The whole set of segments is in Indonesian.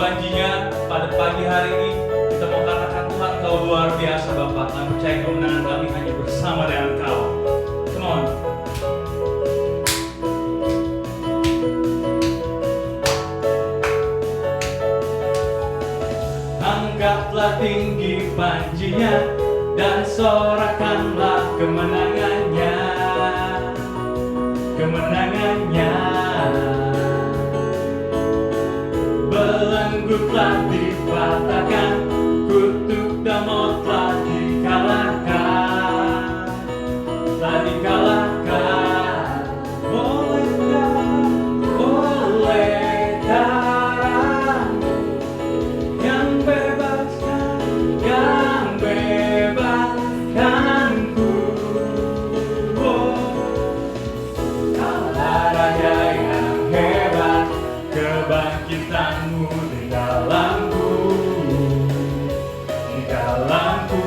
janjinya pada pagi hari ini kita mau katakan Tuhan Kau luar biasa Bapa. Kami percaya kemenangan kami hanya bersama dengan Kau. Come on. Angkatlah tinggi panjinya dan sorakanlah kemenangannya, kemenangannya. Belenggu telah dipatahkan, kutuk dan maut telah dikalahkan, telah dikalahkan oleh darah yang bebaskan, yang bebaskanku. Kaulah Raja yang hebat, kebangkitanmu di dalamku, di dalamku.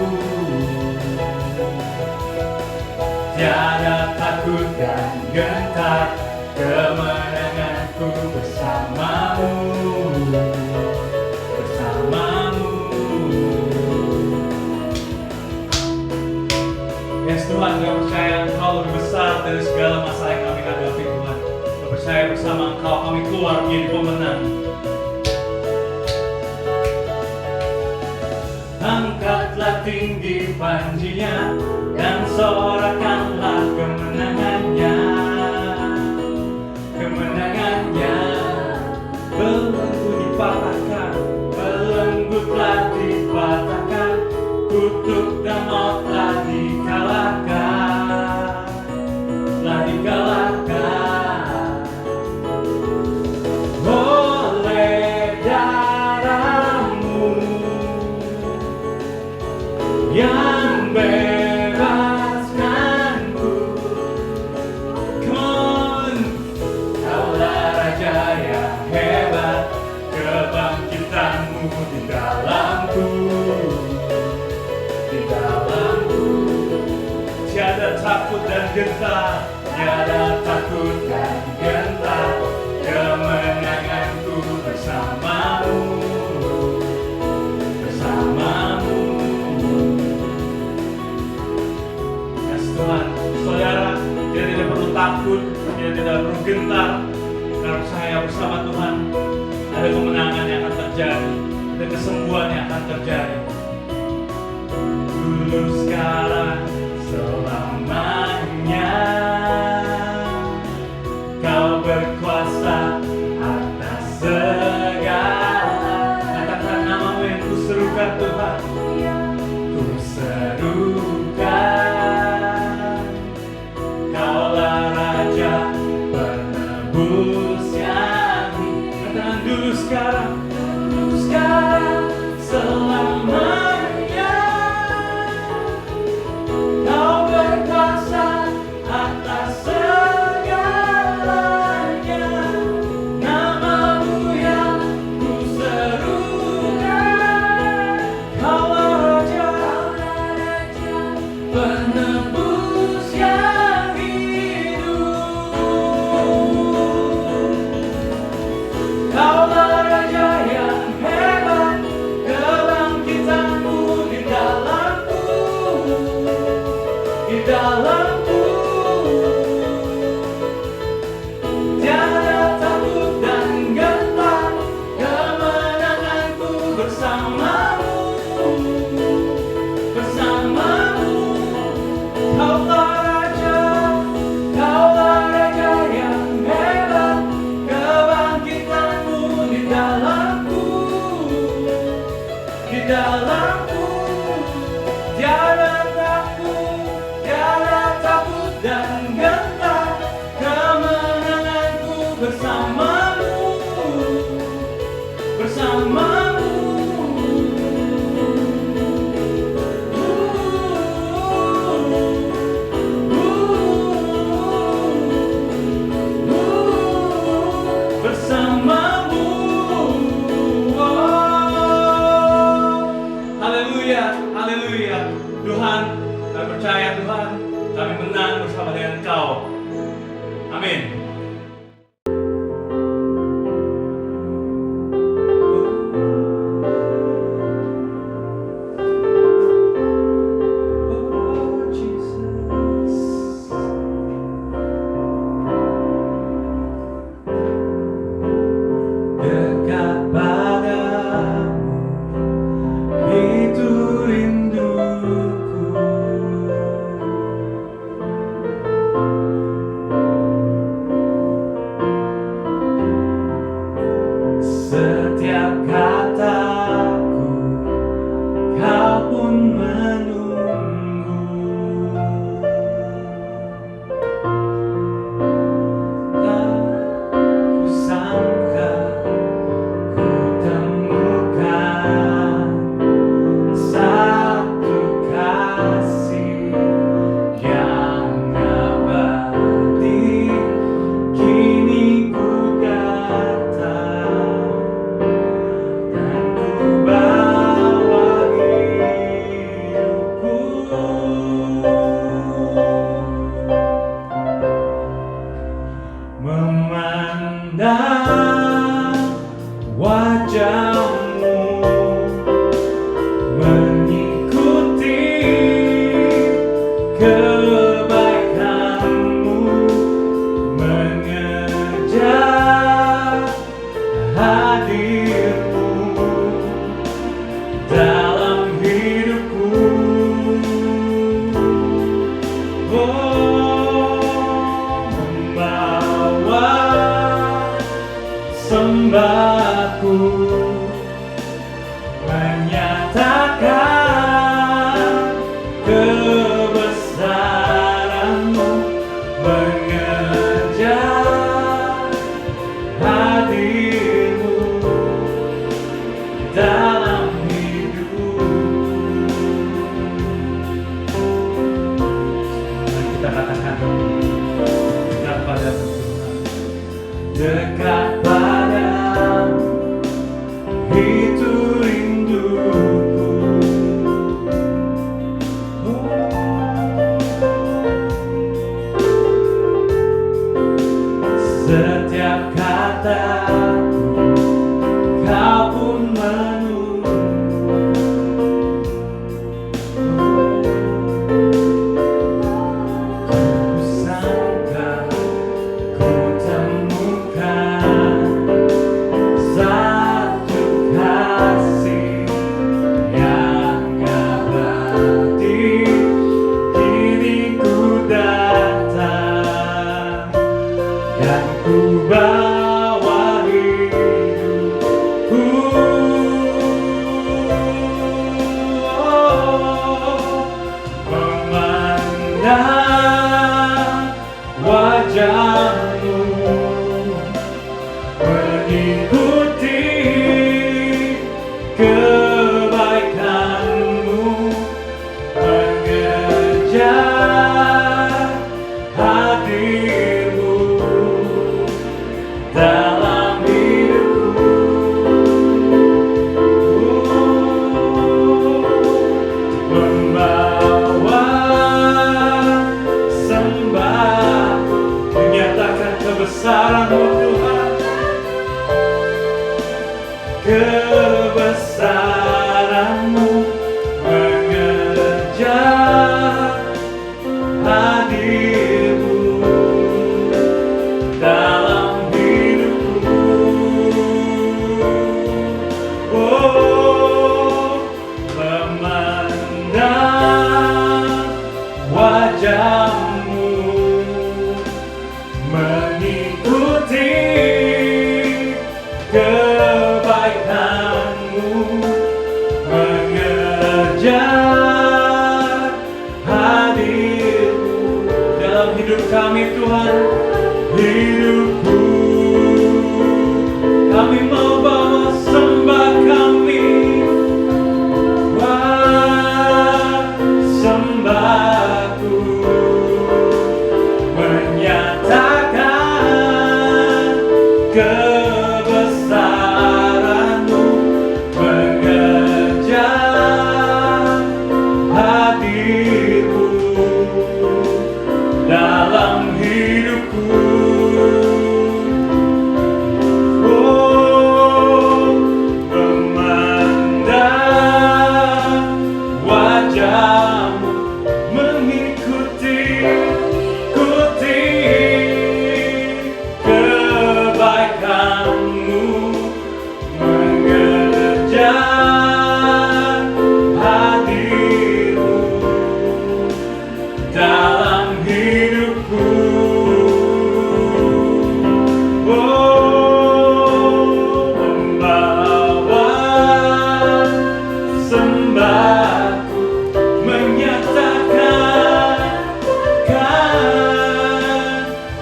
Tiada takut dan gentar, kemenanganku bersamamu, bersamamu. Yes Tuhan, kami percaya Engkau lebih besar dari segala masalah yang kami hadapi Tuhan. Kami percaya bersama Engkau kami keluar menjadi pemenang. Angkatlah tinggi panjinya dan sorakanlah kemenangannya, kemenangannya. Belenggu dipatahkan, belenggu telah dipatahkan, kutuk dan maut telah dikalahkan, telah dikalahkan oleh darahmu yang bebaskanku. Come on. Kaulah Raja yang hebat, kebangkitanmu di dalamku, di dalamku. Tiada takut dan gentar, tiada takut dan gentar, kemenanganku bersamamu, bersamamu. Tuhan, saudara, kita tidak perlu takut, kita tidak perlu gentar, karena saya bersama Tuhan ada kemenangan yang akan terjadi, ada kesembuhan yang akan terjadi. Dulu, sekarang, selamanya, Kau berkuasa atas segala. Katakan namamu yang kuserukan Tuhan, kuserukan. Kaulah Raja penebus yang hidup. Katakan dulu, sekarang, selamanya. Kau berkuasa atas segalanya. Namamu yang kuserukan. Kaulah Raja penebus yang hidup. Kaulah Raja yang hebat, kebangkitanmu di dalamku, di dalamku. Tiada takut dan gentar, kemenanganku bersamamu, bersamamu. Kaulah Raja yang hebat, kebangkitanmu di dalamku, di dalamku. Tiada takut dan gentar, kemenanganku bersamamu, bersamamu. Bersamamu. Haleluya, haleluya. Tuhan, kami percaya Tuhan, kami menang bersama dengan Kau. Amin. kami Tuhan, hidupku. Kami mau bawa sembah kami, wah sembahku, menyatakan kebesaran-Mu, mengejar hadir-Mu dalam hidupku. Oh, memandang wajah-Mu, mengikuti kebaikan-Mu, mengejar hadir-Mu dalam hidupku. Oh, membawa sembahku, menyatakan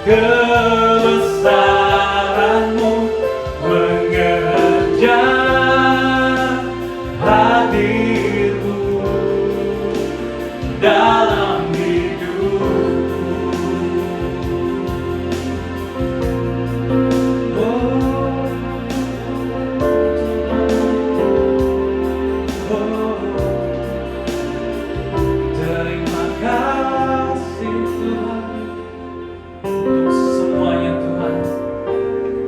kebesaran-Mu, mengejar hadir-Mu dalam hidupku. Terima kasih Tuhan untuk semuanya Tuhan.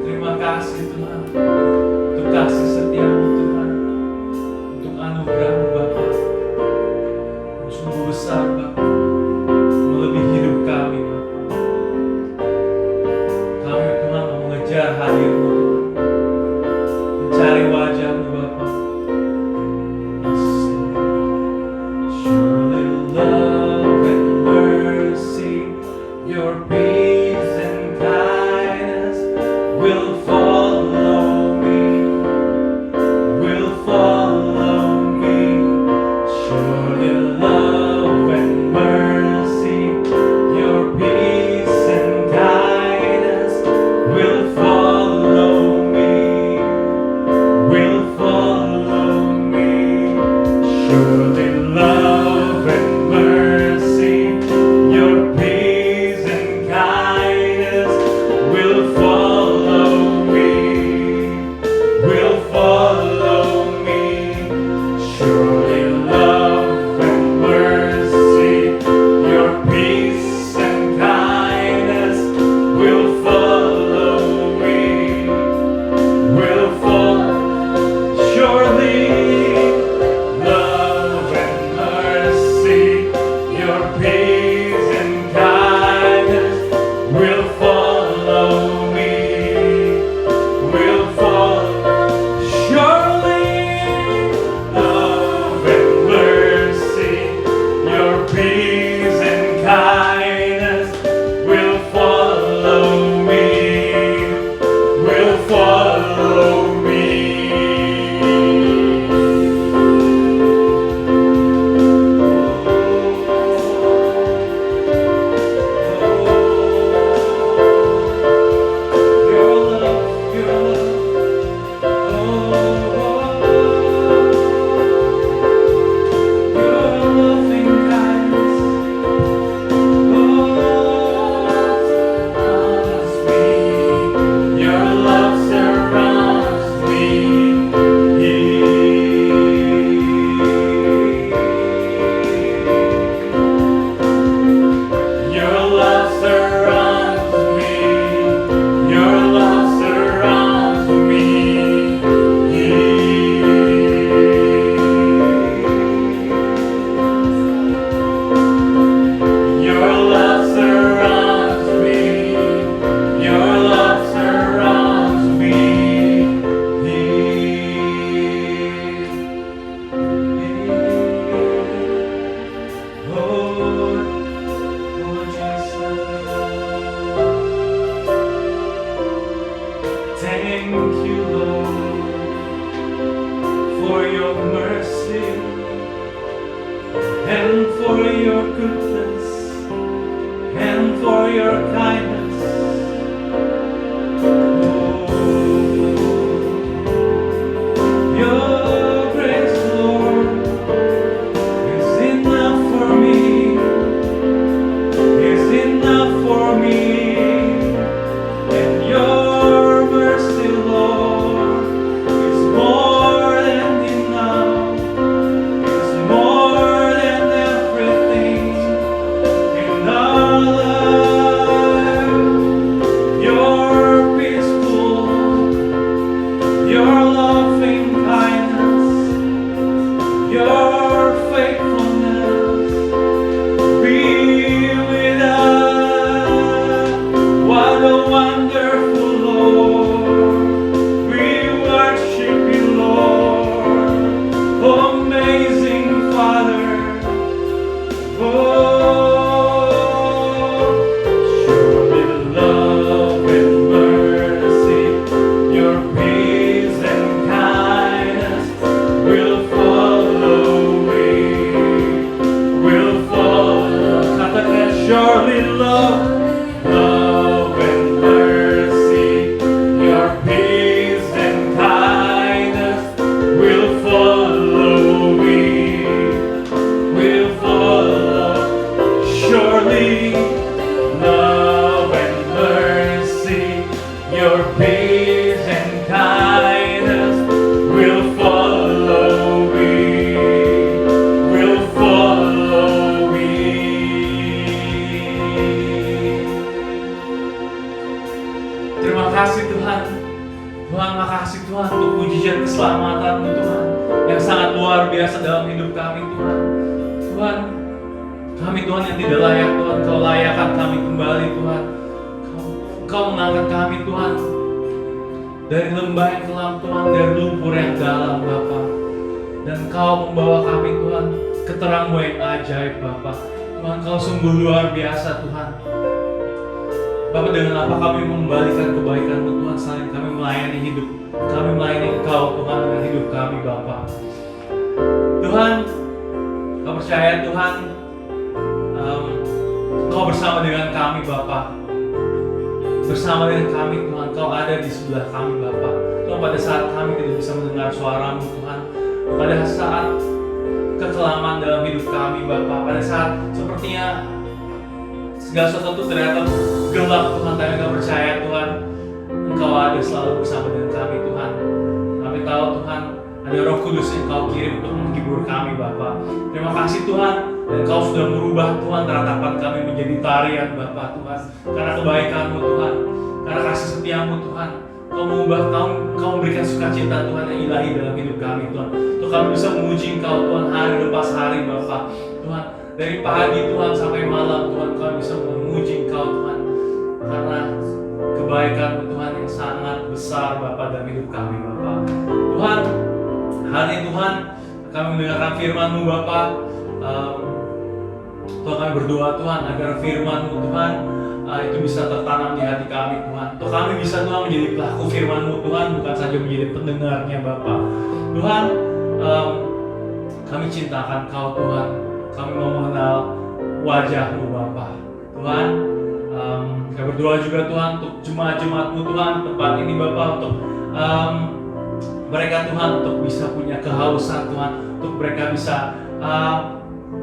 Terima kasih Tuhan untuk kasih setia-Mu Tuhan, untuk anugerah-Mu Bapa. Sungguh besar Bapa, melebihi hidup kami Bapa. Kami Tuhan mau mengejar hadir-Mu Tuhan, mencari wajah-Mu Bapa. Surely love and mercy, your peace and kindness will follow me, will follow me your faithfulness be with us. What a wonderful Lord, we worship you, Lord. Amazing Father, oh, surely love and mercy, your peace and kindness will follow me, will follow. Katakan surely love and mercy, your peace and kindness will follow me, will follow. Surely love and mercy, your peace and kindness will follow me, will follow me. Terima kasih Tuhan. Tuhan, makasih Tuhan untuk mujizat keselamatan-Mu Tuhan yang sangat luar biasa dalam hidup kami Tuhan. Tuhan, kami Tuhan yang tidak layak Tuhan, Kau layakkan kami kembali Tuhan. Kau mengangkat kami Tuhan dari lembah yang kelam Tuhan, dari lumpur yang dalam Bapa. Dan Kau membawa kami Tuhan ke terang-Mu yang ajaib Bapa. Tuhan, Kau sungguh luar biasa Tuhan. Bapa, dengan apa kami mengembalikan kebaikan-Mu Tuhan selain kami melayani hidup. Kami melayani Engkau Tuhan dengan hidup kami Bapa. Tuhan, Kau percaya Tuhan, Kau bersama dengan kami Bapa. Bersama dengan kami Tuhan, Kau ada di sebelah kami Bapa. Tuhan, pada saat kami tidak bisa mendengar suara-Mu Tuhan, pada saat kekelaman dalam hidup kami Bapa, pada saat sepertinya segala sesuatu ternyata gelap Tuhan, tapi kami percaya Tuhan, Engkau ada selalu bersama dengan kami Tuhan. Kami tahu Tuhan, ada Roh Kudus yang Kau kirim untuk menghibur kami Bapa. Terima kasih Tuhan, dan Kau sudah merubah Tuhan ratapan kami menjadi tarian Bapa Tuhan. Karena kebaikan-Mu Tuhan, karena kasih setia-Mu Tuhan, Kau mengubah, Kau memberikan sukacita Tuhan yang ilahi dalam hidup kami Tuhan. Untuk kami bisa memuji Engkau Tuhan hari lepas hari Bapa. Tuhan, dari pagi Tuhan sampai malam Tuhan, kami bisa memuji Engkau Tuhan. Karena kebaikan-Mu Tuhan yang sangat besar Bapa dalam hidup kami Bapa. Tuhan, hari ini Tuhan, kami mendengarkan firman-Mu Bapa. Tuhan, kami berdoa Tuhan agar firman-Mu Tuhan itu bisa tertanam di hati kami Tuhan. Tuh kami bisa Tuhan menjadi pelaku firman-Mu Tuhan, bukan saja menjadi pendengarnya Bapa. Tuhan, kami cintakan Kau Tuhan. Kami mau mengenal wajah-Mu Bapa. Tuhan, kami berdoa juga Tuhan untuk jemaat-jemaat-Mu Tuhan tempat ini Bapa, untuk mereka Tuhan untuk bisa punya kehausan Tuhan, untuk mereka bisa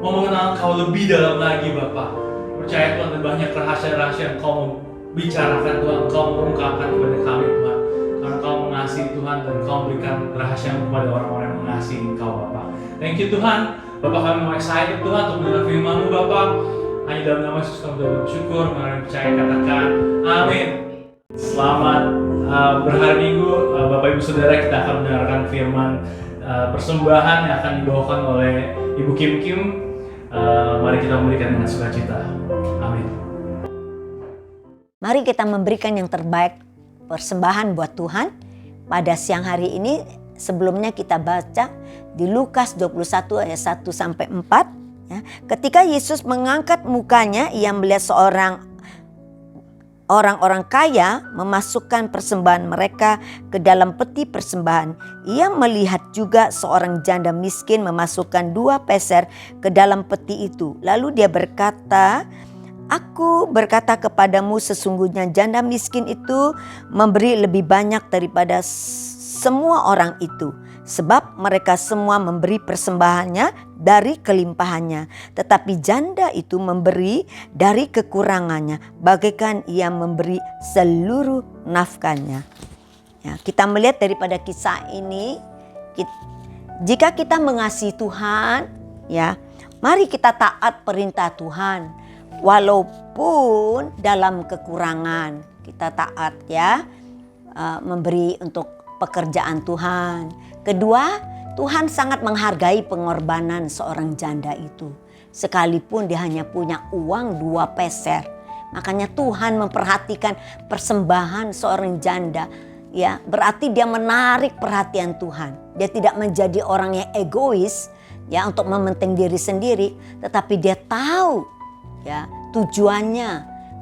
mau mengenal Kau lebih dalam lagi Bapa. Percaya Tuhan, ada banyak rahasia-rahasia yang Kau mau bicarakan Tuhan, Kau mengungkapkan kepada kami Tuhan. Karena Kau mengasihi Tuhan dan Kau memberikan rahasia kepada orang-orang yang mengasihi Engkau Bapa. Thank you Tuhan. Bapak, kami mau excited Tuhan untuk mendengar firman-Mu Bapak. Hanya dalam nama Yesus kami bersyukur, kami percaya, katakan amin. Selamat berhari Minggu Bapak Ibu Saudara, kita akan mendengarkan firman persembahan yang akan dibawakan oleh Ibu Kim. Mari kita memberikan dengan sukacita. Amin. Mari kita memberikan yang terbaik persembahan buat Tuhan. Pada siang hari ini sebelumnya kita baca di Lukas 21 ayat 1 sampai 4. Ya. Ketika Yesus mengangkat mukanya, ia melihat orang-orang kaya memasukkan persembahan mereka ke dalam peti persembahan. Ia melihat juga seorang janda miskin memasukkan 2 peser ke dalam peti itu. Lalu dia berkata, "Aku berkata kepadamu, sesungguhnya janda miskin itu memberi lebih banyak daripada semua orang itu. Sebab mereka semua memberi persembahannya dari kelimpahannya. Tetapi janda itu memberi dari kekurangannya, bagaikan ia memberi seluruh nafkahnya." Ya, kita melihat daripada kisah ini, jika kita mengasihi Tuhan, ya, mari kita taat perintah Tuhan. Walaupun dalam kekurangan, kita taat ya, memberi untuk pekerjaan Tuhan. Kedua, Tuhan sangat menghargai pengorbanan seorang janda itu. Sekalipun dia hanya punya uang 2 peser. Makanya Tuhan memperhatikan persembahan seorang janda. Ya, berarti dia menarik perhatian Tuhan. Dia tidak menjadi orang yang egois ya untuk mementing diri sendiri, tetapi dia tahu ya tujuannya,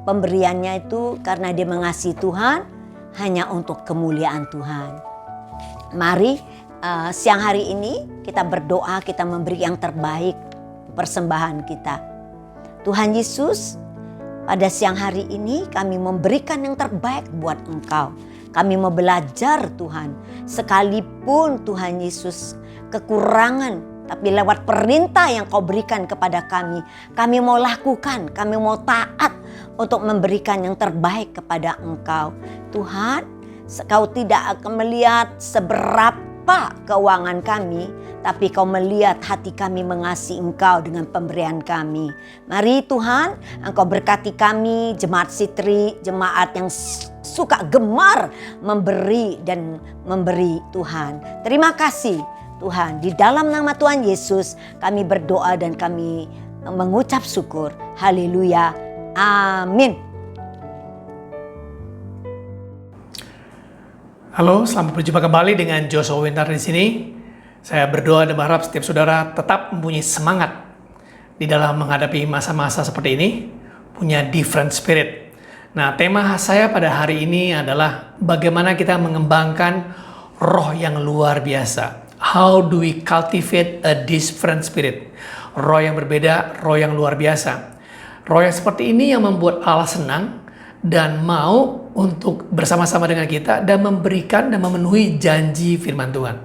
pemberiannya itu karena dia mengasihi Tuhan, hanya untuk kemuliaan Tuhan. Mari siang hari ini kita berdoa, kita memberi yang terbaik persembahan kita. Tuhan Yesus, pada siang hari ini kami memberikan yang terbaik buat Engkau. Kami mau belajar Tuhan, sekalipun Tuhan Yesus kekurangan, tapi lewat perintah yang Kau berikan kepada kami mau lakukan, kami mau taat untuk memberikan yang terbaik kepada Engkau. Tuhan, Kau tidak akan melihat seberapa keuangan kami, tapi Kau melihat hati kami mengasihi Engkau dengan pemberian kami. Mari Tuhan, Engkau berkati kami, jemaat Sitri, jemaat yang suka gemar memberi dan memberi Tuhan. Terima kasih Tuhan, di dalam nama Tuhan Yesus kami berdoa dan kami mengucap syukur. Haleluya. Amin. Halo, selamat berjumpa kembali dengan Joshua Winter di sini. Saya berdoa dan berharap setiap saudara tetap mempunyai semangat di dalam menghadapi masa-masa seperti ini, punya different spirit. Nah, tema saya pada hari ini adalah bagaimana kita mengembangkan roh yang luar biasa. How do we cultivate a different spirit? Roh yang berbeda, roh yang luar biasa. Roh yang seperti ini yang membuat Allah senang dan mau untuk bersama-sama dengan kita dan memberikan dan memenuhi janji firman Tuhan.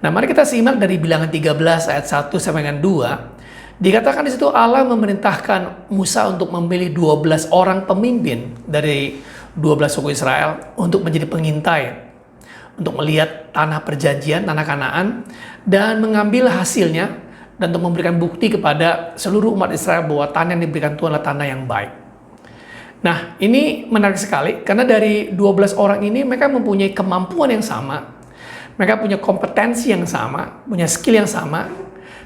Nah, mari kita simak dari Bilangan 13 ayat 1 sampai dengan 2. Dikatakan di situ Allah memerintahkan Musa untuk memilih 12 orang pemimpin dari 12 suku Israel untuk menjadi pengintai, untuk melihat tanah perjanjian, tanah Kanaan, dan mengambil hasilnya dan untuk memberikan bukti kepada seluruh umat Israel bahwa tanah yang diberikan Tuhan adalah tanah yang baik. Nah, ini menarik sekali karena dari 12 orang ini mereka mempunyai kemampuan yang sama. Mereka punya kompetensi yang sama, punya skill yang sama.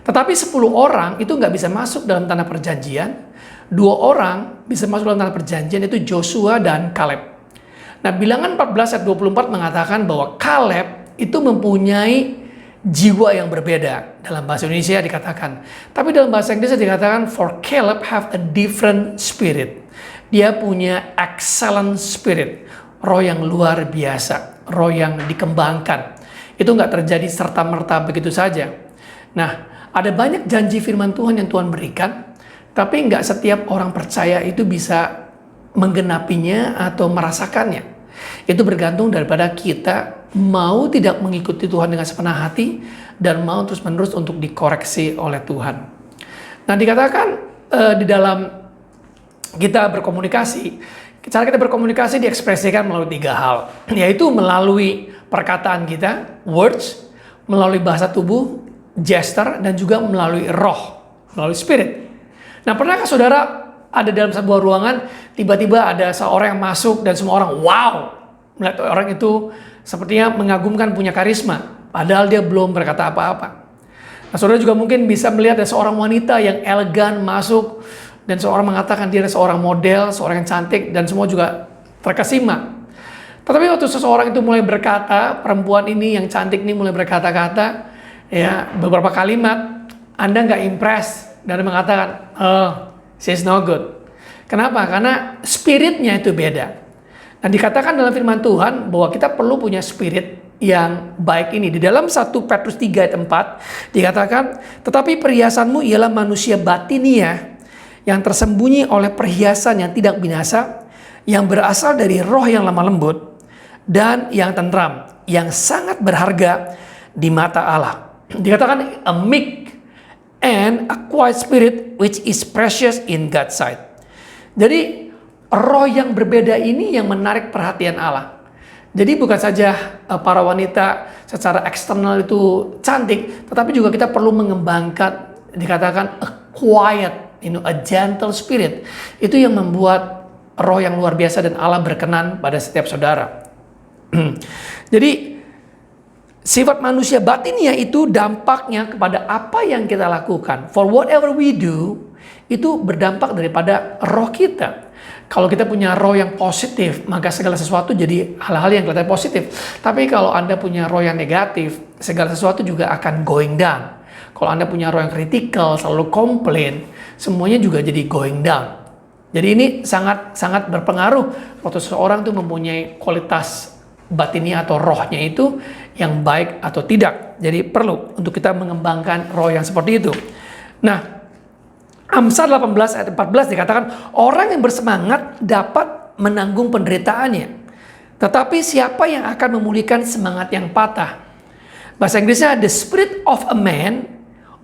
Tetapi 10 orang itu nggak bisa masuk dalam tanah perjanjian. 2 orang bisa masuk dalam tanah perjanjian, itu Joshua dan Kaleb. Nah, Bilangan 14 ayat 24 mengatakan bahwa Kaleb itu mempunyai jiwa yang berbeda. Dalam bahasa Indonesia dikatakan. Tapi dalam bahasa Inggris dikatakan, for Caleb have a different spirit. Dia punya excellent spirit, roh yang luar biasa, roh yang dikembangkan. Itu nggak terjadi serta-merta begitu saja. Nah, ada banyak janji firman Tuhan yang Tuhan berikan, tapi nggak setiap orang percaya itu bisa menggenapinya atau merasakannya. Itu bergantung daripada kita mau tidak mengikuti Tuhan dengan sepenuh hati dan mau terus-menerus untuk dikoreksi oleh Tuhan. Nah, dikatakan di dalam kita berkomunikasi, cara kita berkomunikasi diekspresikan melalui 3 hal, yaitu melalui perkataan kita, words, melalui bahasa tubuh, gesture, dan juga melalui roh, melalui spirit. Nah, pernahkah saudara ada dalam sebuah ruangan, tiba-tiba ada seorang yang masuk dan semua orang wow, melihat orang itu sepertinya mengagumkan, punya karisma, padahal dia belum berkata apa-apa. Nah, saudara juga mungkin bisa melihat ada seorang wanita yang elegan masuk, dan seorang mengatakan dia adalah seorang model, seorang yang cantik, dan semua juga terkesima. Tetapi waktu seseorang itu mulai berkata, perempuan ini yang cantik ini mulai berkata-kata, ya beberapa kalimat, Anda nggak impress dan mengatakan, oh, she's no good. Kenapa? Karena spiritnya itu beda. Nah, dikatakan dalam firman Tuhan bahwa kita perlu punya spirit yang baik ini. Di dalam 1 Petrus 3 ayat 4 dikatakan, tetapi perhiasanmu ialah manusia batinia yang tersembunyi oleh perhiasan yang tidak binasa, yang berasal dari roh yang lemah lembut dan yang tentram, yang sangat berharga di mata Allah. Dikatakan a meek and a quiet spirit which is precious in God's sight. Jadi roh yang berbeda ini yang menarik perhatian Allah. Jadi bukan saja para wanita secara eksternal itu cantik, tetapi juga kita perlu mengembangkan, dikatakan a quiet, a gentle spirit. Itu yang membuat roh yang luar biasa dan Allah berkenan pada setiap saudara. Jadi Sifat manusia batinia itu dampaknya kepada apa yang kita lakukan. For whatever we do, itu berdampak daripada roh kita. Kalau kita punya roh yang positif, maka segala sesuatu jadi hal-hal yang kelihatan positif. Tapi kalau Anda punya roh yang negatif, segala sesuatu juga akan going down. Kalau Anda punya roh yang kritikal, selalu komplain, semuanya juga jadi going down. Jadi ini sangat berpengaruh waktu seseorang tuh mempunyai kualitas batinnya atau rohnya itu yang baik atau tidak. Jadi perlu untuk kita mengembangkan roh yang seperti itu. Nah, Amsal 18 ayat 14 dikatakan, orang yang bersemangat dapat menanggung penderitaannya. Tetapi siapa yang akan memulihkan semangat yang patah? Bahasa Inggrisnya, the spirit of a man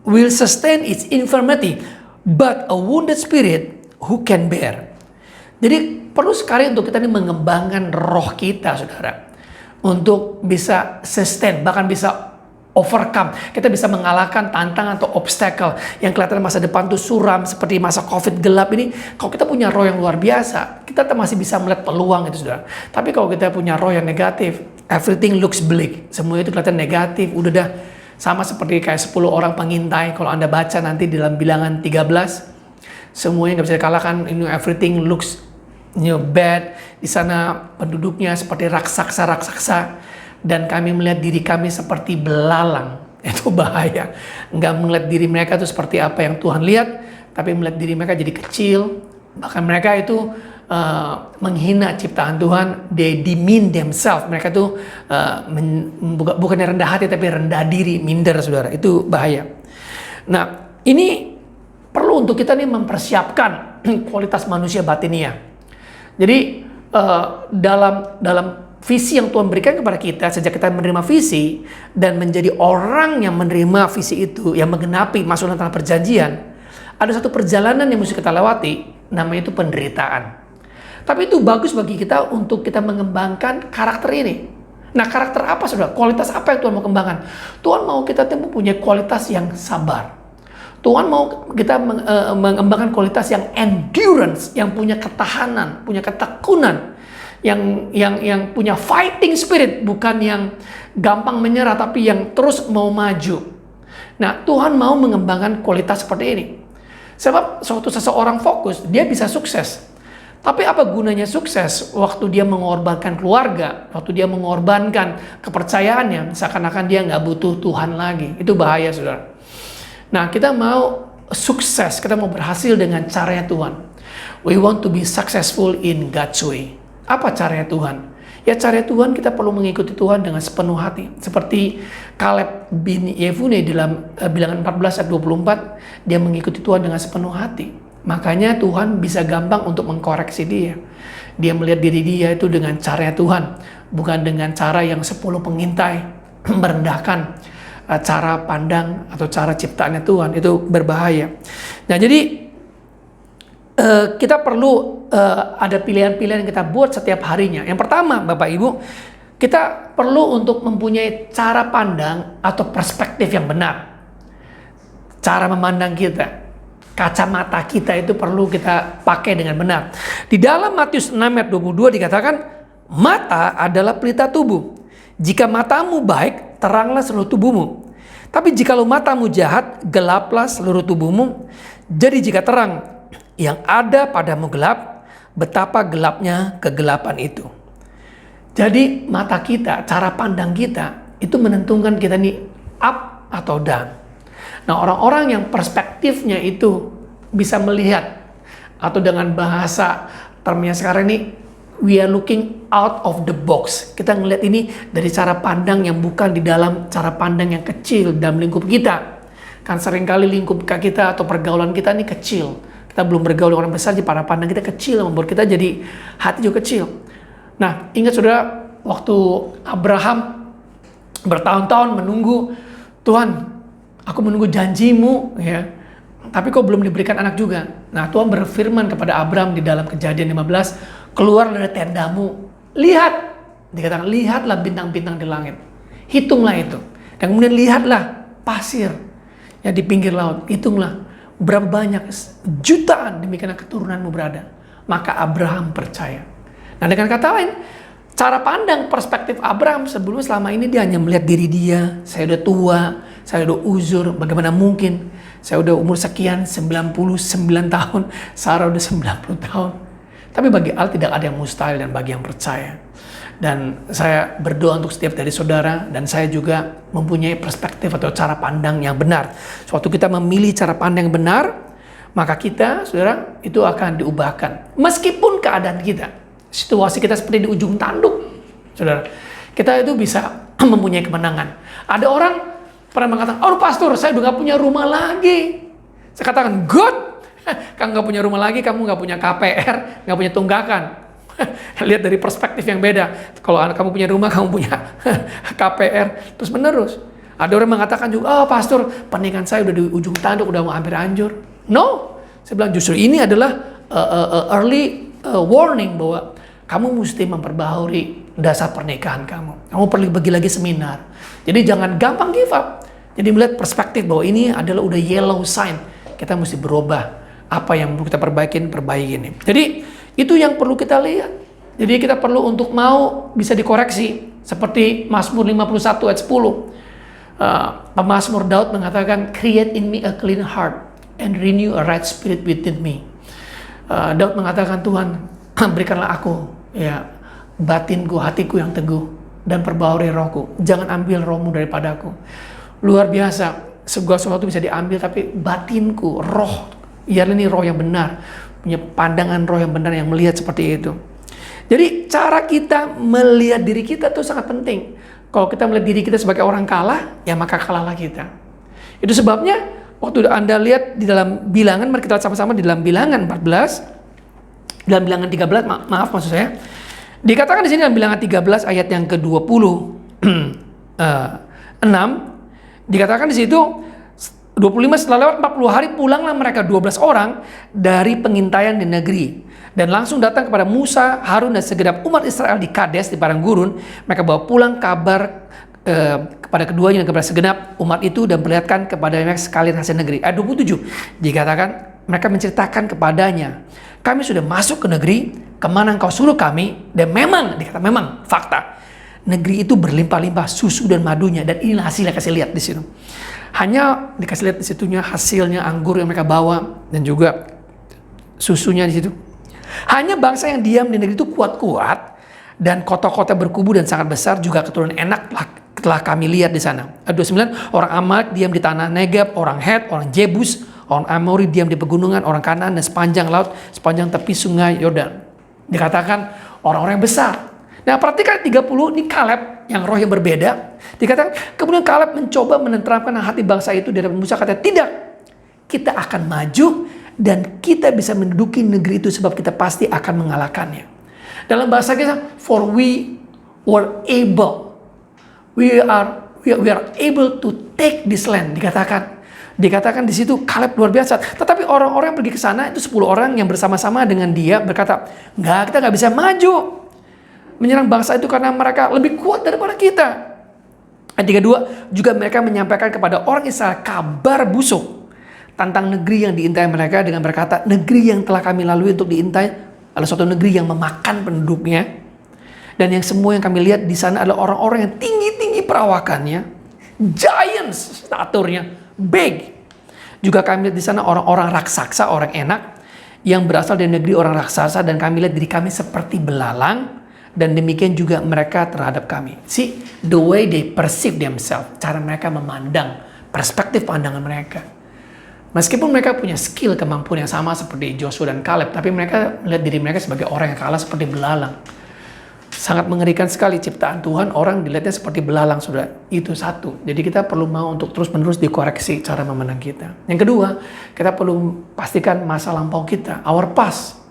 will sustain its infirmity, but a wounded spirit who can bear. Jadi perlu sekali untuk kita ini mengembangkan roh kita, saudara. Untuk bisa sustain, bahkan bisa overcome. Kita bisa mengalahkan tantangan atau obstacle yang kelihatan masa depan tuh suram seperti masa COVID gelap ini. Kalau kita punya roh yang luar biasa, kita masih bisa melihat peluang itu, saudara. Tapi kalau kita punya roh yang negatif, everything looks bleak. Semua itu kelihatan negatif. Udah dah sama seperti kayak 10 orang pengintai. Kalau Anda baca nanti dalam Bilangan 13, semuanya nggak bisa dikalahkan. Everything looks bad. Di sana penduduknya seperti raksasa-raksasa. Dan kami melihat diri kami seperti belalang. Itu bahaya. Nggak melihat diri mereka itu seperti apa yang Tuhan lihat, tapi melihat diri mereka jadi kecil. Bahkan mereka itu menghina ciptaan Tuhan. They demean themselves. Mereka itu bukannya rendah hati, tapi rendah diri, minder, saudara. Itu bahaya. Nah, ini perlu untuk kita nih mempersiapkan kualitas manusia batinia. Jadi dalam visi yang Tuhan berikan kepada kita sejak kita menerima visi dan menjadi orang yang menerima visi itu, yang menggenapi masuk dalam tanah perjanjian, ada satu perjalanan yang mesti kita lewati, namanya itu penderitaan. Tapi itu bagus bagi kita untuk kita mengembangkan karakter ini. Nah, karakter apa, saudara? Kualitas apa yang Tuhan mau kembangkan? Tuhan mau kita mempunyai kualitas yang sabar. Tuhan mau kita mengembangkan kualitas yang endurance, yang punya ketahanan, punya ketekunan, yang punya fighting spirit, bukan yang gampang menyerah tapi yang terus mau maju. Nah, Tuhan mau mengembangkan kualitas seperti ini. Sebab suatu seseorang fokus, dia bisa sukses. Tapi apa gunanya sukses waktu dia mengorbankan keluarga, waktu dia mengorbankan kepercayaannya, seakan-akan dia nggak butuh Tuhan lagi. Itu bahaya, saudara. Nah, kita mau sukses, kita mau berhasil dengan caranya Tuhan. We want to be successful in God's way. Apa caranya Tuhan? Ya, caranya Tuhan kita perlu mengikuti Tuhan dengan sepenuh hati. Seperti Kaleb bin Yefune dalam Bilangan 14 ayat 24, dia mengikuti Tuhan dengan sepenuh hati. Makanya Tuhan bisa gampang untuk mengkoreksi dia. Dia melihat diri dia itu dengan caranya Tuhan, bukan dengan cara yang 10 pengintai merendahkan cara pandang atau cara ciptaannya Tuhan. Itu berbahaya. Nah, jadi kita perlu ada pilihan-pilihan yang kita buat setiap harinya. Yang pertama, Bapak Ibu, kita perlu untuk mempunyai cara pandang atau perspektif yang benar. Cara memandang kita, kacamata kita itu perlu kita pakai dengan benar. Di dalam Matius 6 ayat 22 dikatakan, mata adalah pelita tubuh. Jika matamu baik, teranglah seluruh tubuhmu. Tapi jikalau matamu jahat, gelaplah seluruh tubuhmu. Jadi jika terang yang ada padamu gelap, betapa gelapnya kegelapan itu. Jadi mata kita, cara pandang kita, itu menentukan kita nih up atau down. Nah, orang-orang yang perspektifnya itu bisa melihat, atau dengan bahasa termnya sekarang ini, we are looking out of the box. Kita ngelihat ini dari cara pandang yang bukan di dalam cara pandang yang kecil dalam lingkup kita. Kan seringkali lingkup kita atau pergaulan kita ini kecil. Kita belum bergaul dengan orang besar, jadi para pandang kita kecil, membuat kita jadi hati juga kecil. Nah, ingat saudara, waktu Abraham bertahun-tahun menunggu, Tuhan, aku menunggu janjimu, ya. Tapi kok belum diberikan anak juga. Nah, Tuhan berfirman kepada Abraham di dalam Kejadian 15, keluar dari tendamu, lihat, dikatakan lihatlah bintang-bintang di langit, hitunglah itu, dan kemudian lihatlah pasir yang di pinggir laut, hitunglah berapa banyak, jutaan demikian keturunanmu berada. Maka Abraham percaya. Nah, dengan kata lain, cara pandang perspektif Abraham sebelumnya selama ini dia hanya melihat diri dia. Saya udah tua, saya udah uzur, bagaimana mungkin? Saya udah umur sekian, 99 tahun, Sarah udah 90 tahun. Tapi bagi Allah tidak ada yang mustahil dan bagi yang percaya. Dan saya berdoa untuk setiap dari saudara, dan saya juga mempunyai perspektif atau cara pandang yang benar. Suatu kita memilih cara pandang yang benar, maka kita, saudara, itu akan diubahkan. Meskipun keadaan kita, situasi kita seperti di ujung tanduk, saudara, kita itu bisa mempunyai kemenangan. Ada orang pernah mengatakan, oh pastor, saya udah gak punya rumah lagi. Saya katakan, good, kamu gak punya rumah lagi, kamu gak punya KPR, gak punya tunggakan. Lihat dari perspektif yang beda. Kalau kamu punya rumah, kamu punya KPR, terus menerus. Ada orang mengatakan juga, oh pastor, pernikahan saya udah di ujung tanduk, udah mau hampir hancur. No, saya bilang justru ini adalah early warning bahwa kamu mesti memperbaharui dasar pernikahan kamu. Kamu perlu pergi lagi seminar. Jadi jangan gampang give up. Jadi melihat perspektif bahwa ini adalah udah yellow sign. Kita mesti berubah. Apa yang perlu kita perbaikin. Jadi itu yang perlu kita lihat. Jadi kita perlu untuk mau bisa dikoreksi. Seperti Mazmur 51 ayat 10. Pemazmur Daud mengatakan, create in me a clean heart and renew a right spirit within me. Daud mengatakan, Tuhan, berikanlah aku ya batinku, hatiku yang teguh, dan perbaharui rohku. Jangan ambil rohmu daripadaku. Luar biasa. Segala sesuatu bisa diambil, tapi batinku, roh, ialah ini roh yang benar, punya pandangan roh yang benar yang melihat seperti itu. Jadi cara kita melihat diri kita itu sangat penting. Kalau kita melihat diri kita sebagai orang kalah, ya maka kalahlah kita. Itu sebabnya waktu Anda lihat di dalam bilangan, mari kita lihat sama-sama di dalam bilangan 14, dalam bilangan 13, maaf maksud saya. Dikatakan di sini dalam bilangan 13 ayat yang ke-20, 6, dikatakan di situ 25 setelah lewat 40 hari pulanglah mereka 12 orang dari pengintaian di negeri dan langsung datang kepada Musa, Harun dan segenap umat Israel di Kades di padang gurun. Mereka bawa pulang kabar kepada keduanya dan kepada segenap umat itu dan perlihatkan kepada mereka sekalian hasil negeri. Ayat 27 dikatakan mereka menceritakan kepadanya, kami sudah masuk ke negeri kemana engkau suruh kami, dan memang dikata memang fakta negeri itu berlimpah-limpah susu dan madunya, dan inilah hasilnya. Kasih lihat di situ. Hanya dikasih lihat di situnya hasilnya anggur yang mereka bawa dan juga susunya di situ. Hanya bangsa yang diam di negeri itu kuat-kuat dan kota-kota berkubu dan sangat besar, juga keturunan enak telah kami lihat di sana. 29 orang Amalek diam di tanah Negeb, orang Het, orang Jebus, orang Amori diam di pegunungan, orang Kanaan dan sepanjang laut, sepanjang tepi sungai Yordan. Dikatakan orang-orang yang besar. Nah perhatikan 30 ini Kaleb yang roh yang berbeda. Dikatakan kemudian Kaleb mencoba menenteramkan hati bangsa itu. Dari Musa kata tidak, kita akan maju dan kita bisa menduduki negeri itu sebab kita pasti akan mengalahkannya. Dalam bahasa kita, for we were able, we are able to take this land. Dikatakan di situ Kaleb luar biasa. Tetapi orang-orang yang pergi ke sana itu 10 orang yang bersama-sama dengan dia berkata, kita nggak bisa maju menyerang bangsa itu karena mereka lebih kuat daripada kita. Ayat 32 juga mereka menyampaikan kepada orang Israel kabar busuk tentang negeri yang diintai mereka dengan berkata, negeri yang telah kami lalui untuk diintai adalah suatu negeri yang memakan penduduknya, dan yang semua yang kami lihat di sana adalah orang-orang yang tinggi-tinggi perawakannya, giants staturnya, big. Juga kami lihat di sana orang-orang raksasa, orang enak yang berasal dari negeri orang raksasa, dan kami lihat diri kami seperti belalang, dan demikian juga mereka terhadap kami. See, the way they perceive themselves, cara mereka memandang, perspektif pandangan mereka. Meskipun mereka punya skill, kemampuan yang sama seperti Joshua dan Kaleb, tapi mereka melihat diri mereka sebagai orang yang kalah seperti belalang. Sangat mengerikan sekali ciptaan Tuhan, orang dilihatnya seperti belalang, saudara. Itu satu. Jadi kita perlu mau untuk terus-menerus dikoreksi cara memandang kita. Yang kedua, kita perlu pastikan masa lampau kita, our past.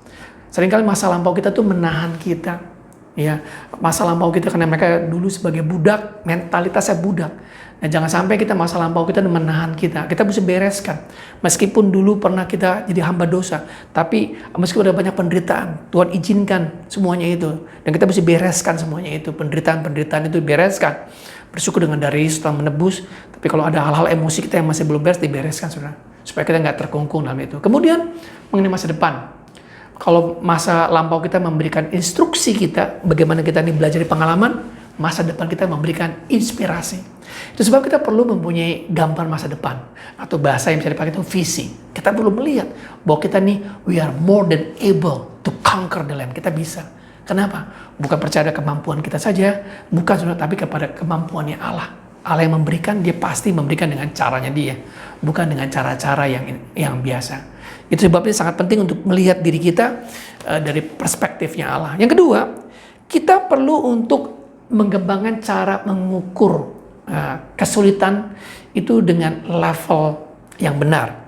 Seringkali masa lampau kita tuh menahan kita. Ya, masa lampau kita karena mereka dulu sebagai budak, mentalitasnya budak. Nah, jangan sampai kita masa lampau kita menahan kita. Kita mesti bereskan. Meskipun dulu pernah kita jadi hamba dosa, tapi meskipun ada banyak penderitaan, Tuhan izinkan semuanya itu. Dan kita mesti bereskan semuanya itu. Penderitaan itu bereskan. Bersyukur dengan dari Yesus telah menebus. Tapi kalau ada hal-hal emosi kita yang masih belum beres, dibereskan, saudara. Supaya kita nggak terkungkung dalam itu. Kemudian mengenai masa depan. Kalau masa lampau kita memberikan instruksi kita, bagaimana kita nih belajar di pengalaman, masa depan kita memberikan inspirasi. Itu sebab kita perlu mempunyai gambar masa depan. Atau bahasa yang bisa dipakai itu visi. Kita perlu melihat bahwa kita nih, we are more than able to conquer the land. Kita bisa. Kenapa? Bukan percaya kemampuan kita saja, bukan saudara, tapi kepada kemampuannya Allah. Allah yang memberikan, dia pasti memberikan dengan caranya dia, bukan dengan cara-cara yang biasa. Itu sebabnya sangat penting untuk melihat diri kita dari perspektifnya Allah. Yang kedua, kita perlu untuk mengembangkan cara mengukur kesulitan itu dengan level yang benar.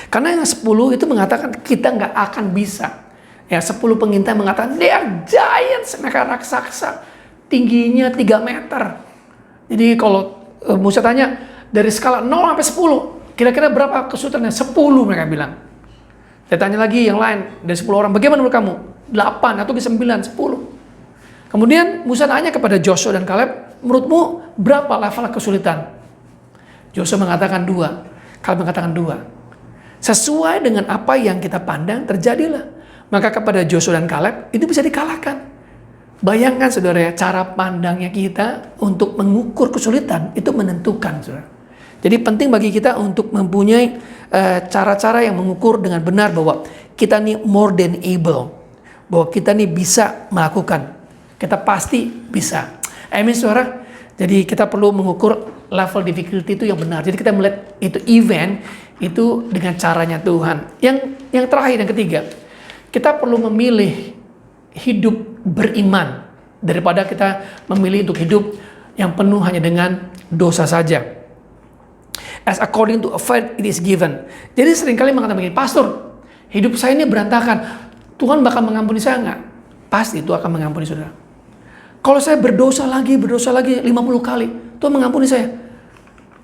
Karena yang 10 itu mengatakan kita nggak akan bisa. Ya, 10 pengintai mengatakan, they are giants, mereka raksasa, tingginya 3 meter. Jadi kalau Musa tanya, dari skala 0 sampai 10, kira-kira berapa kesulitannya? 10 mereka bilang. Saya tanya lagi yang lain, dari 10 orang, bagaimana menurut kamu? 8 atau 9, 10. Kemudian Musa tanya kepada Joshua dan Caleb, menurutmu berapa level kesulitan? Joshua mengatakan 2, Caleb mengatakan 2. Sesuai dengan apa yang kita pandang, terjadilah. Maka kepada Joshua dan Caleb itu bisa dikalahkan. Bayangkan saudara ya, cara pandangnya kita untuk mengukur kesulitan itu menentukan saudara. Jadi penting bagi kita untuk mempunyai cara-cara yang mengukur dengan benar bahwa kita nih more than able. Bahwa kita nih bisa melakukan. Kita pasti bisa. Amin saudara. Jadi kita perlu mengukur level difficulty itu yang benar. Jadi kita melihat itu event itu dengan caranya Tuhan. Yang terakhir, yang ketiga, kita perlu memilih hidup beriman daripada kita memilih untuk hidup yang penuh hanya dengan dosa saja. As according to a faith it is given. Jadi seringkali mengatakan begini, pastor, hidup saya ini berantakan. Tuhan bakal mengampuni saya nggak? Pasti Tuhan akan mengampuni saudara. Kalau saya berdosa lagi 50 kali, Tuhan mengampuni saya.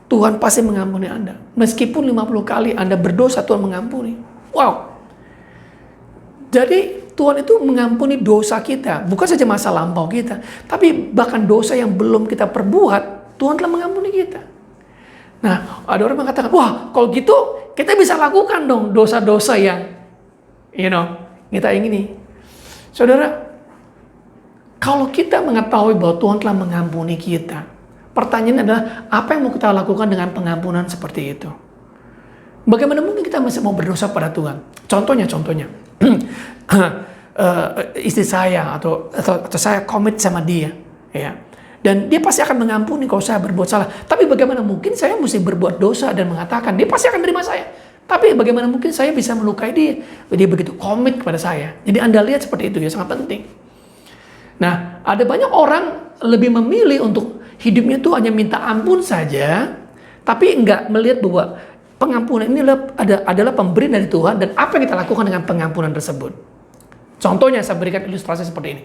Tuhan pasti mengampuni Anda. Meskipun 50 kali Anda berdosa, Tuhan mengampuni. Wow. Jadi Tuhan itu mengampuni dosa kita, bukan saja masa lampau kita, tapi bahkan dosa yang belum kita perbuat, Tuhan telah mengampuni kita. Nah, ada orang mengatakan, wah kalau gitu kita bisa lakukan dong dosa-dosa yang kita ingini. Saudara, kalau kita mengetahui bahwa Tuhan telah mengampuni kita, pertanyaannya adalah apa yang mau kita lakukan dengan pengampunan seperti itu? Bagaimana mungkin kita masih mau berdosa pada Tuhan? Contohnya, istri saya atau saya komit sama dia, ya, dan dia pasti akan mengampuni kalau saya berbuat salah. Tapi bagaimana mungkin saya mesti berbuat dosa dan mengatakan dia pasti akan terima saya? Tapi bagaimana mungkin saya bisa melukai dia? Dia begitu komit kepada saya. Jadi Anda lihat seperti itu ya, sangat penting. Nah, ada banyak orang lebih memilih untuk hidupnya itu hanya minta ampun saja, tapi enggak melihat bahwa pengampunan ini adalah pemberian dari Tuhan dan apa yang kita lakukan dengan pengampunan tersebut. Contohnya saya berikan ilustrasi seperti ini.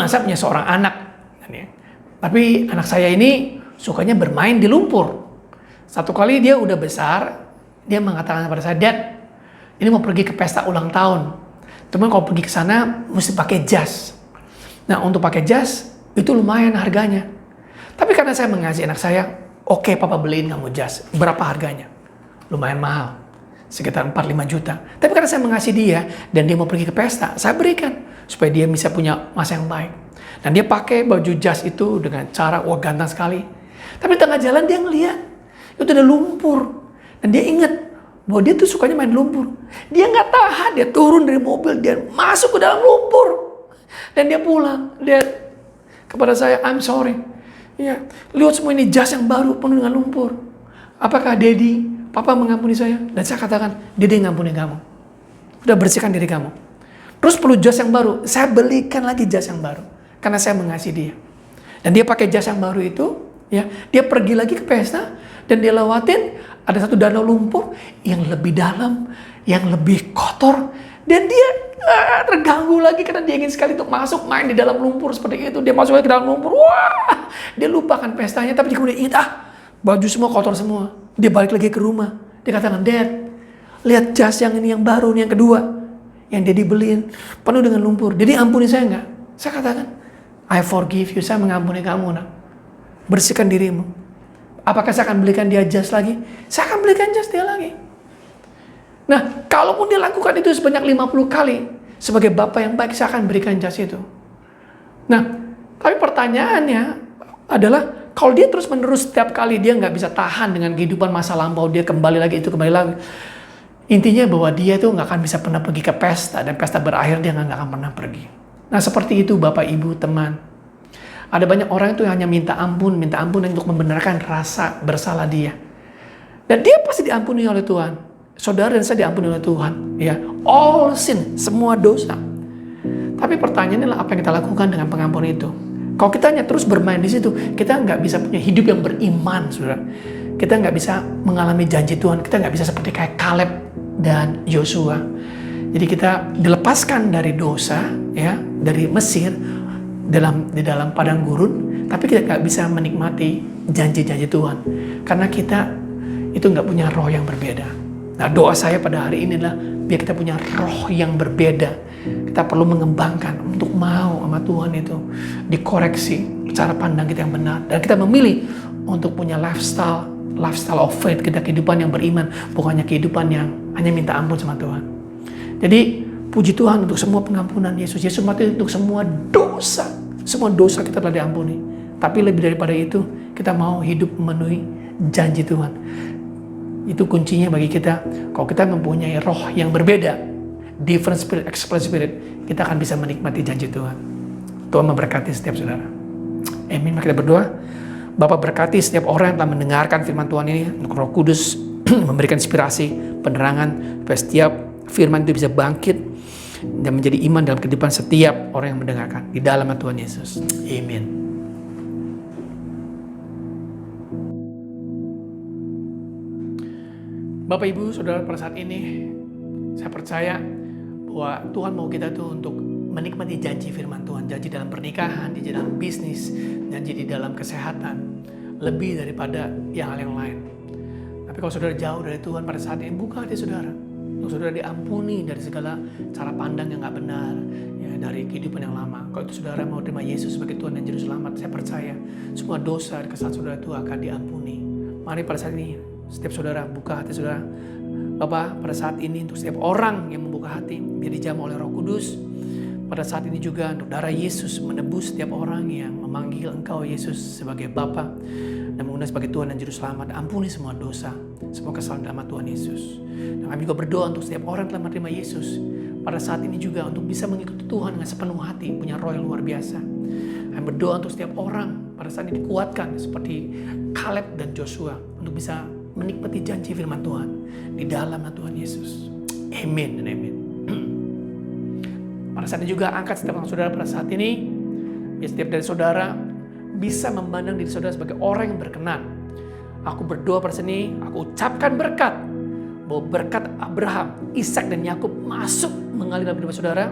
Saya punya seorang anak, tapi anak saya ini sukanya bermain di lumpur. Satu kali dia udah besar, dia mengatakan kepada saya, Dad, ini mau pergi ke pesta ulang tahun. Teman kalau pergi ke sana mesti pakai jas. Nah, untuk pakai jas itu lumayan harganya. Tapi karena saya mengasihi anak saya, oke, papa beliin kamu jas. Berapa harganya? Lumayan mahal. Sekitar 4-5 juta. Tapi karena saya mengasihi dia dan dia mau pergi ke pesta, saya berikan supaya dia bisa punya masa yang baik. Dan dia pakai baju jas itu dengan cara ganteng sekali. Tapi di tengah jalan dia ngeliat itu ada lumpur. Dan dia ingat bahwa dia tuh sukanya main lumpur. Dia nggak tahan, dia turun dari mobil, dia masuk ke dalam lumpur. Dan dia pulang, dia kepada saya, I'm sorry. Ya, lihat semua ini jas yang baru penuh dengan lumpur. Apakah Daddy, Papa mengampuni saya? Dan saya katakan, Daddy ngampuni kamu. Udah bersihkan diri kamu. Terus perlu jas yang baru, saya belikan lagi jas yang baru. Karena saya mengasihi dia. Dan dia pakai jas yang baru itu, ya, dia pergi lagi ke pesta, dan dia lewatin, ada satu danau lumpur yang lebih dalam, yang lebih kotor. Dan dia terganggu lagi karena dia ingin sekali untuk masuk main di dalam lumpur seperti itu. Dia masuk lagi ke dalam lumpur. Wah, dia lupakan pestanya. Tapi dia kemudian ingat, baju semua kotor semua. Dia balik lagi ke rumah. Dia katakan, Dad, lihat jas yang ini yang baru, yang kedua. Yang dia dibeliin, penuh dengan lumpur. Jadi ampuni saya enggak? Saya katakan, I forgive you. Saya mengampuni kamu, nak. Bersihkan dirimu. Apakah saya akan belikan dia jas lagi? Saya akan belikan jas dia lagi. Nah, kalaupun dia lakukan itu sebanyak 50 kali, sebagai Bapa yang baik saya akan berikan jas itu. Nah, tapi pertanyaannya adalah kalau dia terus menerus setiap kali dia nggak bisa tahan dengan kehidupan masa lampau, dia kembali lagi itu kembali lagi. Intinya bahwa dia tuh nggak akan bisa pernah pergi ke pesta, dan pesta berakhir dia nggak akan pernah pergi. Nah, seperti itu Bapak, Ibu, teman. Ada banyak orang itu hanya minta ampun untuk membenarkan rasa bersalah dia. Dan dia pasti diampuni oleh Tuhan. Saudara dan saya diampuni oleh Tuhan, ya. All sin, semua dosa. Tapi pertanyaannya adalah apa yang kita lakukan dengan pengampunan itu? Kalau kita hanya terus bermain di situ, kita nggak bisa punya hidup yang beriman, saudara. Kita nggak bisa mengalami janji Tuhan. Kita nggak bisa seperti kayak Kaleb dan Yosua. Jadi kita dilepaskan dari dosa, ya, dari Mesir di dalam padang gurun, tapi kita nggak bisa menikmati janji-janji Tuhan karena kita itu nggak punya roh yang berbeda. Nah, doa saya pada hari ini adalah biar kita punya roh yang berbeda. Kita perlu mengembangkan untuk mau sama Tuhan itu dikoreksi cara pandang kita yang benar, dan kita memilih untuk punya lifestyle of faith, kita kehidupan yang beriman, bukannya kehidupan yang hanya minta ampun sama Tuhan. Jadi puji Tuhan untuk semua pengampunan Yesus. Yesus mati untuk semua dosa kita telah diampuni. Tapi lebih daripada itu, kita mau hidup memenuhi janji Tuhan. Itu kuncinya bagi kita. Kalau kita mempunyai roh yang berbeda, different spirit, express spirit, kita akan bisa menikmati janji Tuhan. Tuhan memberkati setiap saudara. Amin. Mari kita berdoa. Bapa, berkati setiap orang yang telah mendengarkan firman Tuhan ini, untuk Roh Kudus memberikan inspirasi, penerangan, supaya setiap firman itu bisa bangkit dan menjadi iman dalam kehidupan setiap orang yang mendengarkan. Di dalam nama Tuhan Yesus. Amin. Bapak, Ibu, Saudara, pada saat ini saya percaya bahwa Tuhan mau kita tuh untuk menikmati janji firman Tuhan. Janji dalam pernikahan, janji dalam bisnis, janji di dalam kesehatan, lebih daripada hal yang lain. Tapi kalau saudara jauh dari Tuhan pada saat ini, buka hati saudara untuk saudara diampuni dari segala cara pandang yang gak benar, ya, dari kehidupan yang lama. Kalau itu saudara mau terima Yesus sebagai Tuhan dan Juru Selamat, saya percaya semua dosa dan kesalahan saudara itu akan diampuni. Mari pada saat ini setiap saudara buka hati saudara. Bapak, pada saat ini untuk setiap orang yang membuka hati, biar dijamah oleh Roh Kudus. Pada saat ini juga untuk darah Yesus menebus setiap orang yang memanggil Engkau Yesus sebagai Bapa dan mengundang sebagai Tuhan dan Juru Selamat. Ampuni semua dosa, semua kesalahan dalam nama Tuhan Yesus. Dan kami juga berdoa untuk setiap orang yang telah menerima Yesus pada saat ini juga untuk bisa mengikuti Tuhan dengan sepenuh hati, punya roh yang luar biasa. Kami berdoa untuk setiap orang pada saat ini dikuatkan seperti Kaleb dan Joshua untuk bisa menikmati janji firman Tuhan di dalam nama Tuhan Yesus. Amin dan amin. Pada saat ini juga angkat setiap orang saudara pada saat ini, biar setiap dari saudara bisa memandang diri saudara sebagai orang yang berkenan. Aku berdoa pada sini, aku ucapkan berkat, bahwa berkat Abraham, Ishak dan Yakub masuk mengalir dalam hidup saudara,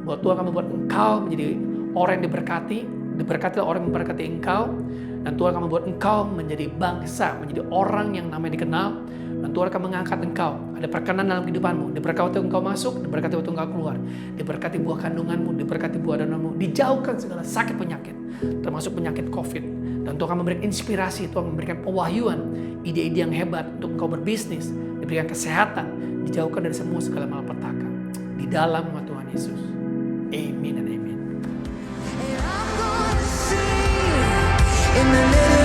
bahwa Tuhan akan membuat engkau menjadi orang yang diberkati orang yang memberkati engkau, dan Tuhan akan membuat engkau menjadi bangsa, menjadi orang yang namanya dikenal, dan Tuhan akan mengangkat engkau. Ada perkenan dalam kehidupanmu, diberkati waktu engkau masuk, diberkati waktu engkau keluar, diberkati buah kandunganmu, diberkati buah dananmu, dijauhkan segala sakit penyakit, termasuk penyakit COVID. Dan Tuhan akan memberikan inspirasi, Tuhan memberikan pewahyuan, ide-ide yang hebat untuk engkau berbisnis, diberikan kesehatan, dijauhkan dari semua segala malapetaka. Di dalam nama Tuhan Yesus. Amin dan amin. In the middle